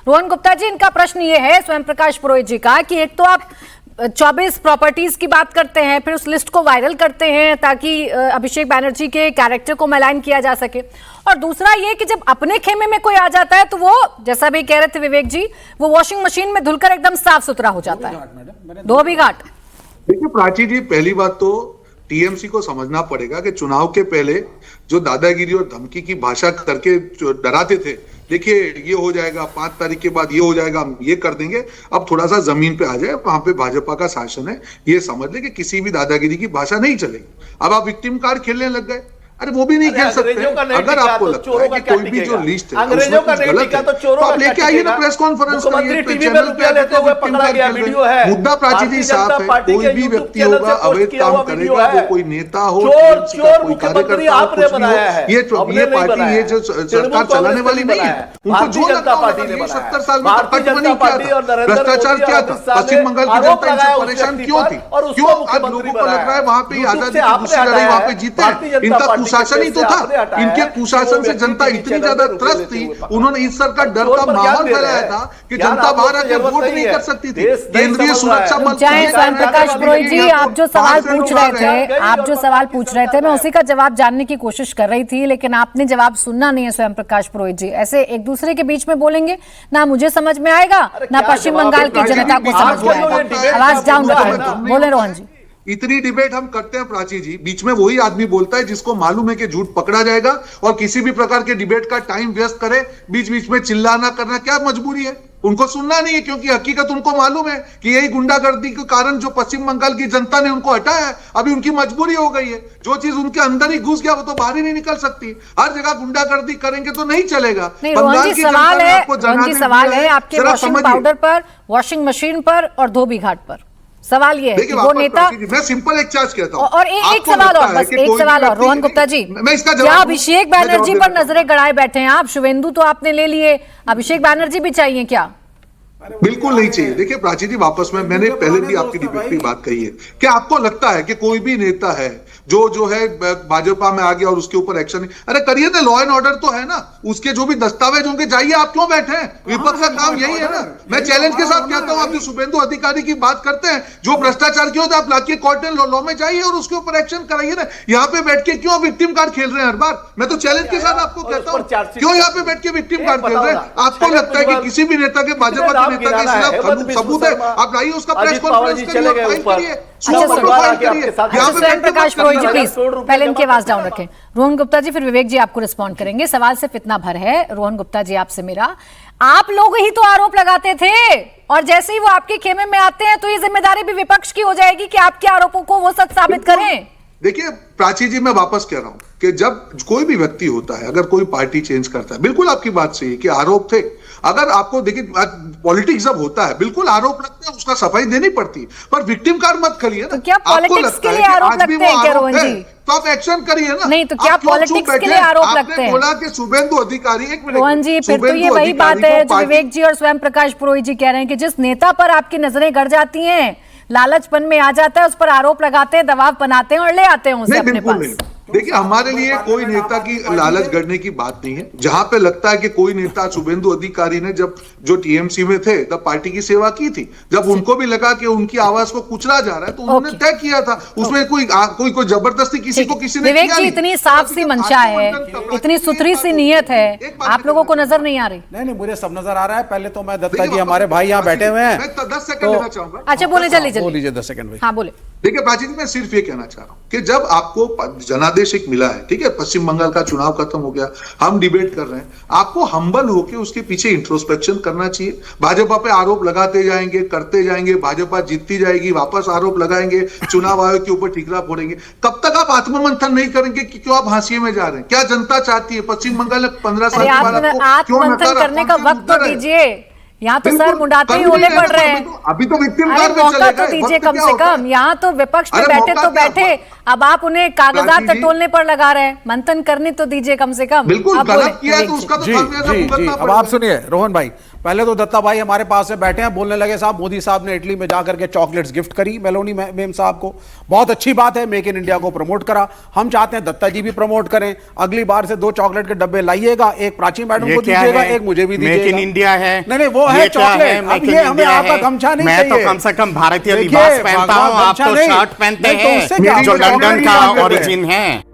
रोहन गुप्ता जी, इनका प्रश्न ये है स्वयं प्रकाश पुरोहित जी का कि एक तो आप 24 प्रॉपर्टीज की बात करते हैं, फिर उस लिस्ट को वायरल करते हैं ताकि अभिषेक बैनर्जी के कैरेक्टर को मैलाइन किया जा सके, और दूसरा ये कि जब अपने खेमे में कोई आ जाता है तो वो, जैसा भी कह रहे थे विवेक जी, वो वॉशिंग मशीन में धुलकर एकदम साफ सुथरा हो जाता है। धोबी घाट। देखिए प्राची जी, पहली बात तो टीएमसी को समझना पड़ेगा कि चुनाव के पहले जो दादागिरी और धमकी की भाषा करके डराते थे, देखिए ये हो जाएगा 5 तारीख के बाद, ये हो जाएगा, हम ये कर देंगे, अब थोड़ा सा जमीन पे आ जाए, वहां पे भाजपा का शासन है, ये समझ ले कि किसी भी दादागिरी की भाषा नहीं चलेगी। अब आप विक्टिम कार्ड खेलने लग गए, अरे वो भी नहीं खेल सकते। अगर आपको लगता है कि कोई भी जो लिस्ट है अंग्रेजों का गलत है तो आप लेके आइए ना, प्रेस कॉन्फ्रेंस करिए, टीवी पे रुपया लेते हुए पकड़ा गया वीडियो है। मुद्दा प्राची जी साफ है, कोई भी व्यक्ति होगा अवैध काम करेगा, वो कोई नेता हो, कोई कार्यकर्ता हो, ये पार्टी, ये जो सरकार चलाने वाली नहीं है, उनको जो लगता है 70 साल में कटमनी क्या था, भ्रष्टाचार क्या था, पश्चिम बंगाल की जनता इनसे परेशान क्यों थी, क्यों आज लोगों को लग रहा है वहां पे आजादी की दूसरी लड़ाई वहां पे जीते। इनका कुशासन ही तो था, इनके कुशासन से जनता इतनी ज्यादा त्रस्त थी, उन्होंने इस सरकार डर का माहौल फैलाया था कि जनता बाहर आकर वोट नहीं कर सकती थी। केंद्रीय सुरक्षा मंत्री स्वयं प्रकाश पुरोहित जी, आप जो सवाल पूछ रहे थे, मैं उसी का जवाब जानने की कोशिश कर रही थी, लेकिन आपने जवाब सुनना नहीं है स्वयं प्रकाश पुरोहित जी। ऐसे एक दूसरे के बीच में बोलेंगे ना, मुझे समझ में आएगा ना पश्चिम बंगाल की जनता को समझ में आएगा। आवाज डाउन रखें, बोले रोहन जी। इतनी डिबेट हम करते हैं प्राची जी, बीच में वही आदमी बोलता है जिसको मालूम है कि झूठ पकड़ा जाएगा, और किसी भी प्रकार के डिबेट का टाइम व्यस्त करे, बीच बीच में चिल्लाना करना क्या मजबूरी है? उनको सुनना नहीं है, क्योंकि हकीकत उनको मालूम है कि यही गुंडागर्दी के कारण जो पश्चिम बंगाल की जनता ने उनको हटाया है, अभी उनकी मजबूरी हो गई है। जो चीज उनके अंदर ही घुस गया वो तो बाहर ही नहीं निकल सकती। हर जगह गुंडागर्दी करेंगे तो नहीं चलेगा। बंगाल की सवाल है आपके वॉशिंग पाउडर पर, वॉशिंग मशीन पर और धोबी घाट पर। सवाल ये है कि वो नेता, मैं सिंपल एक चार्ज कहता हूं, और एक सवाल और, बस एक सवाल और रोहन गुप्ता जी, क्या अभिषेक बैनर्जी पर नजरें गड़ाए बैठे हैं आप? शुभेंदु तो आपने ले लिए, अभिषेक बैनर्जी भी चाहिए क्या? बिल्कुल नहीं चाहिए। देखिए प्राची जी, वापस में मैंने पहले भी आपकी डिबेट की बात कही है कि आपको लगता है कि कोई भी नेता है जो है भाजपा में आ गया और उसके ऊपर एक्शन नहीं, अरे करिए ना, लॉ एंड ऑर्डर तो है ना, उसके जो भी दस्तावेज होंगे जाइए, आप क्यों बैठे हैं? विपक्ष का काम यही है ना। मैं चैलेंज के साथ कहता हूं, आप जो शुभेंदु अधिकारी की बात करते हैं, जो भ्रष्टाचार क्यों था, आप लाके कोर्ट एंड लॉ में जाइए और उसके ऊपर एक्शन कराइए ना। यहाँ पे बैठ के क्यों विक्टिम कार्ड खेल रहे हैं हर बार? मैं तो चैलेंज के साथ आपको कहता हूँ, क्यों यहाँ पे बैठ के विक्टिम कार्ड खेल रहे हैं? आपको लगता है कि किसी भी नेता के, भाजपा के नेता के खिलाफ सबूत है, आप लाइए उसका प्रेस कॉन्फ्रेंस करिए, फाइल करिए। स्वयं प्रकाश पुरोहित जी प्लीज पहले इनकी आवाज डाउन रखें। रोहन गुप्ता जी, फिर विवेक जी आपको रिस्पॉन्ड करेंगे। सवाल सिर्फ इतना भर है रोहन गुप्ता जी आपसे मेरा, आप लोग ही तो आरोप लगाते थे, और जैसे ही वो आपके खेमे में आते हैं तो ये जिम्मेदारी भी विपक्ष की हो जाएगी कि आपके आरोपों को वो सच साबित करें। देखिए प्राची जी, मैं वापस कह रहा हूं कि जब कोई भी व्यक्ति होता है, अगर कोई पार्टी चेंज करता है, बिल्कुल आपकी बात सही है कि आरोप थे। अगर आपको देखिए पॉलिटिक्स जब होता है, बिल्कुल आरोप लगते हैं, उसका सफाई देनी पड़ती है, पर विक्टिम कार्ड मत करिए ना। तो क्या पॉलिटिक्स के लिए आरोप लगते हैं क्या रोहन जी? तो आप एक्शन करिए ना। नहीं तो क्या पॉलिटिक्स के लिए आरोप लगते हैं? बोला कि शुभेंदु अधिकारी, एक मिनट रोहन जी, फिर तो ये वही बात है जो विवेक जी और स्वयं प्रकाश पुरोहित जी कह रहे हैं कि जिस नेता पर आपकी नजरें गड़ जाती हैं, लालचपन में आ जाता है, उस पर आरोप लगाते हैं, दबाव बनाते हैं और ले आते हैं उसे अपने पास। देखिए हमारे लिए कोई नेता की लालच गढ़ने की बात नहीं है। जहां पे लगता है कि कोई नेता, शुभेंदु अधिकारी ने जब जो टीएमसी में थे तब पार्टी की सेवा की थी, जब उनको भी लगा कि उनकी आवाज को कुचला जा रहा है तो उन्होंने तय किया था, उसमें कोई जबरदस्ती किसी को किसी ने विवेक जी, इतनी साफ सी मंशा है, इतनी सुथरी सी नीयत है, आप लोगों को नजर नहीं आ रही? नहीं, मुझे सब नजर आ रहा है। पहले तो मैं दत्ता जी, हमारे भाई यहाँ बैठे हुए हैं, 10 सेकंड लेना चाहूंगा। अच्छा बोले, जल्दी बोलिए 10 सेकंड भाई। हाँ बोले। देखिए प्राची जी, मैं सिर्फ ये कहना चाह रहा हूं कि जब आपको जनादेश एक मिला है, ठीक है, पश्चिम बंगाल का चुनाव खत्म हो गया, हम डिबेट कर रहे हैं, आपको हम्बल होकर उसके पीछे इंट्रोस्पेक्शन करना चाहिए। भाजपा पे आरोप लगाते जाएंगे, करते जाएंगे, भाजपा जीतती जाएगी, वापस आरोप लगाएंगे, चुनाव आयोग के ऊपर ठीकरा फोड़ेंगे। कब तक आप आत्ममंथन नहीं करेंगे कि क्यों आप हाशिए में जा रहे हैं? क्या जनता चाहती है? पश्चिम बंगाल में 15 साल के बाद आत्ममंथन करने का वक्त तो दीजिए, यहाँ तो सर मुंडाते ही होने पड़ रहे हैं। अभी तो विक्टिम कार्ड पे मौका तो दीजिए कम से कम। यहाँ तो विपक्ष में बैठे तो बैठे, अब आप उन्हें कागजात टटोलने पर लगा रहे हैं, मंथन करने तो दीजिए कम से कम। बिल्कुल गलत किया तो उसका तो जी, अब आप सुनिए रोहन भाई, पहले तो दत्ता भाई हमारे पास से बैठे हैं, बोलने लगे साहब मोदी साहब ने इटली में जाकर के चॉकलेट्स गिफ्ट करी मेलोनी मेम साहब को। बहुत अच्छी बात है, मेक इन इंडिया को प्रमोट करा। हम चाहते हैं दत्ता जी भी प्रमोट करें। अगली बार से 2 चॉकलेट के डब्बे लाइएगा, एक प्राची मैडम को दीजिएगा, एक मुझे भी दीजिएगा। मेक इन इंडिया है, नहीं वो है चॉकलेट। अब ये हमें आपका गमछा नहीं चाहिए। मैं तो कम से कम भारतीय लिबास पहनता हूँ, आप तो शर्ट पहनते हैं जो लंदन का ओरिजिन है।